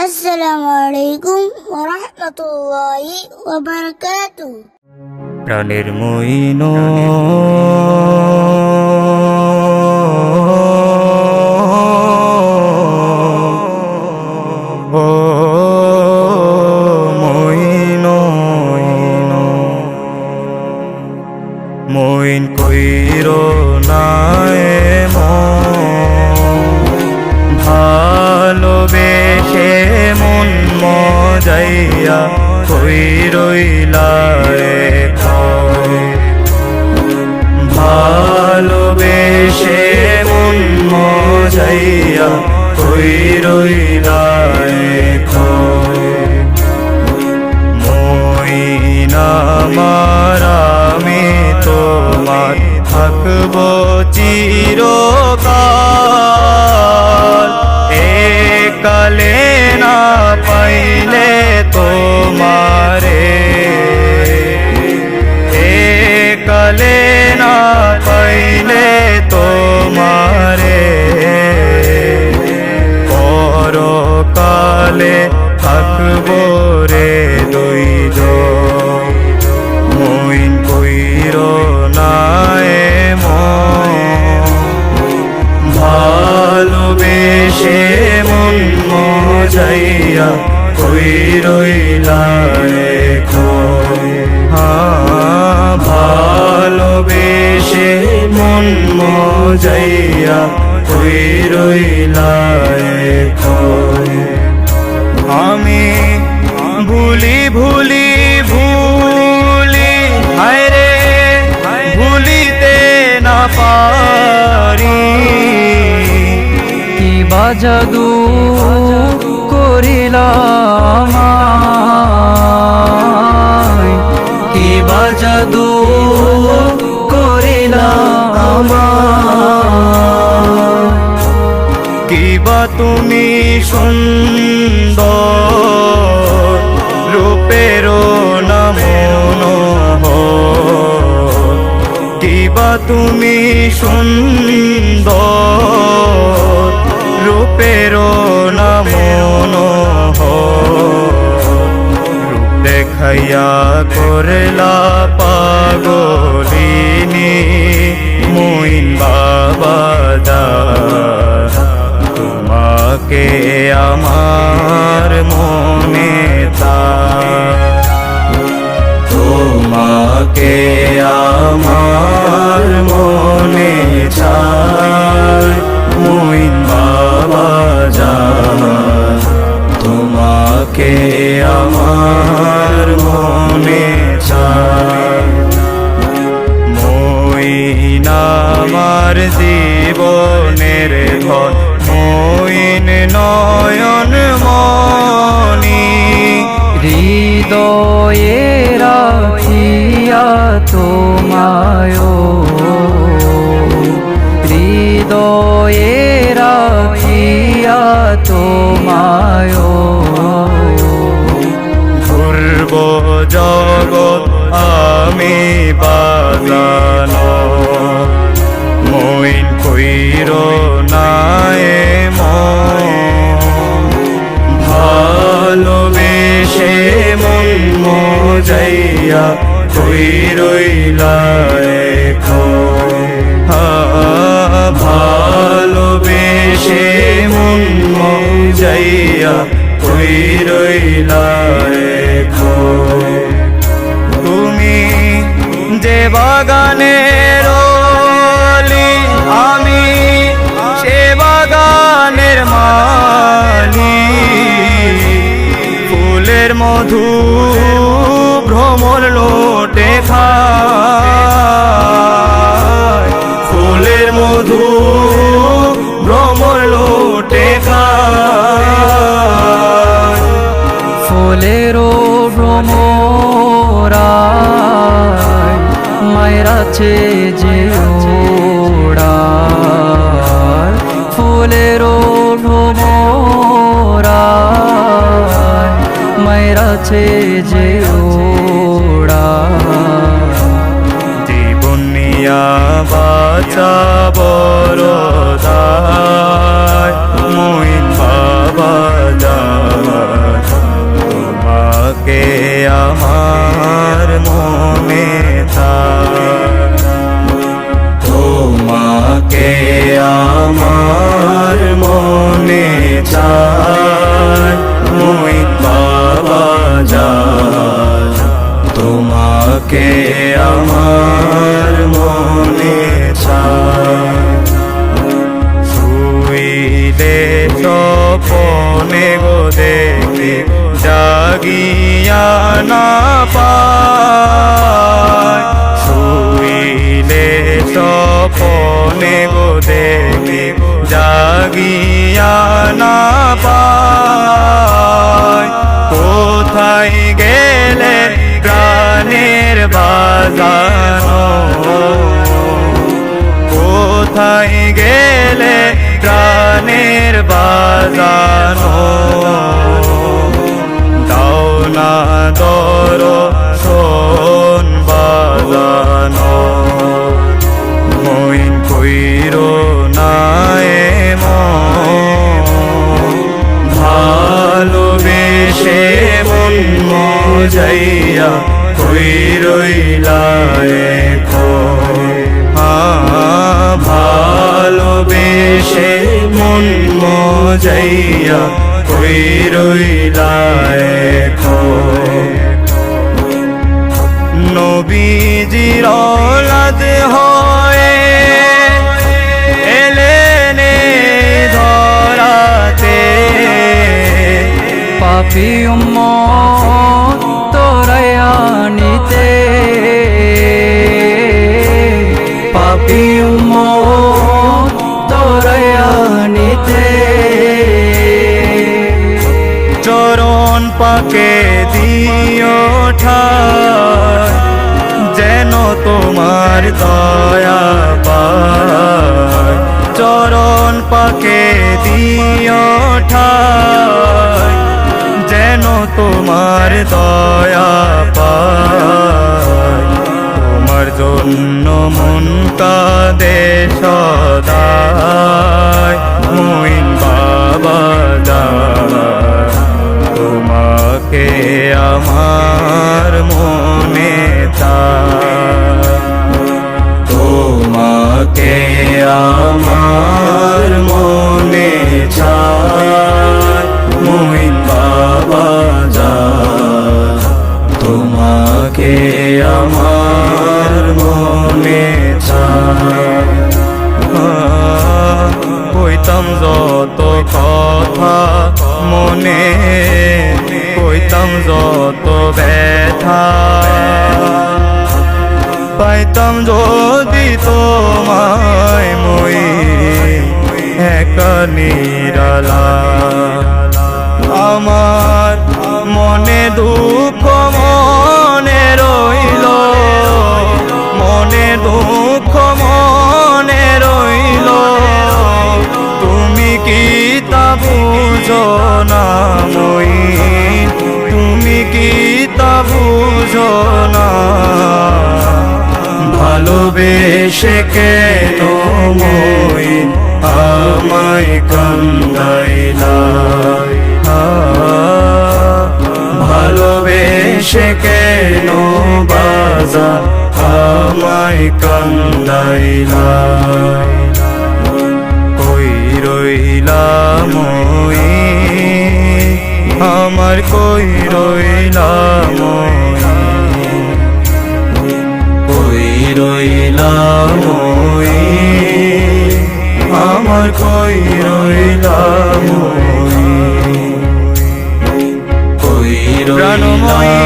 আসসালামু আলাইকুম ওয়া রাহমাতুল্লাহি ওয়া বারাকাতুহু। প্রাণের মইন ও মইন মইন কইরো নায় ভালোবেসে মন মজাইয়া কই রইলা রে ভালোবেসে মন মজাইয়া কই রইলা রে মইন আমার আমি তোমার থাকবো চিরকাল কালে না পাইলে তোমারে কালে না পাইলে তোমারে পরকালে থাকবো রে দুইজন মইন কইরো নায় ভালোবেসে মন মজাইয়া কই রইলা রে ভালোবেসে মন মজাইয়া কই রইলা রে আমি ভুলি ভুলি ভুলি হায় রে ভুলিতে না পারি কি বাজাদু করিলাম কি বাজাদু করিলাম কিবা তুমি সুন্দর রূপের নামন কিবা তুমি সুন্দর রূপের নামন রূপ দেখাইয়া করলা পাগলিনী মইন বাবা তোমাকে আমার মনে তোমাকে আমার মনে চায় মইন বাবা তোমাকে আমার মনে চায় মইন আমার জীবনের ঘর মইন নয়ন মনি হৃদয়ে রাখিয়া তোমায় হৃদয়ে রাখিয়া তোমায় ঘুরব জগৎ আমি বাজানো মইন কইরো নায় ভালোবেসে মন মজাইয়া কই রইলা ভালোবেসে মন মজাইয়া কই রইলা তুমি যে বাগানের আমি সে বাগানের মালি ফুলের মধু ভ্রমর লোটে খায় ফুলের মধু ভ্রমর লোটে খায় ফুলেরও ভ্রমরা মায়েরাছে যে ওড়ায় ফুলেরও ভ্রমরা মায়েরাছে যে ওড়ায় জীবন নিয়া বাঁচা বড় দায় মইন বাবা মনে চায়, তোমাকে আমার মনে চায়, মইন বাবা যায়, তোমাকে আমার মনে চায়। শুইলে স্বপনে গো দেখি জাগিয়া না পায়, শুইলে স্বপনে গো দেখি জাগিয়া না পায়, কোথায় গেলে প্রাণের বাজানো, কোথায় গেলে প্রাণের বাজানো, দাও না দর্শন বাজানো, মইন কইরো না এমন, ভালোবেসে মন মজাইয়া কইরইলা এখন, ভালোবেসে মন মজাইয়া কইরইলা এখন। নবীজির औलाद হয়ে এলেন ধরাতে, পাপী উম্মত তোরায়া নিতে, পাপী উম্মত তোরায়া নিতে, চরণ পাকে দিও ঠায়, যেন তোমার দয়া পায়, চরণ পাকে দিও ঠায়, যেন তোমার দয়া পায়, তোমার জন্য মন কাঁদে সদায়, মইন বাবা যায়, তোমাকে আমার মনে চায়, তোমাকে আমার মনে চায়, মইন বাবা যায়, তোমাকে আমার মনে চায়। কইতাম যত কথা মনে, কইতাম যত ব্যথা, পাইতাম যদি তোমায় মই একা নিরালা, আমার মনে দুঃখ মনে রইল, মনে দুঃখ মনে রইল, তুমি কি তা বুঝো না মইন, তুমি কি তা বুঝো না, ভালোবেসে কেন মইন আমায় কান্দাইলা, ভালোবেসে কেন বাজার আমায় কান্দাইলা, কই রইলা মইন আমার, কই রইলা মইন, কই রইলা মইন আমার, কই রইলা মইন, কই রইলা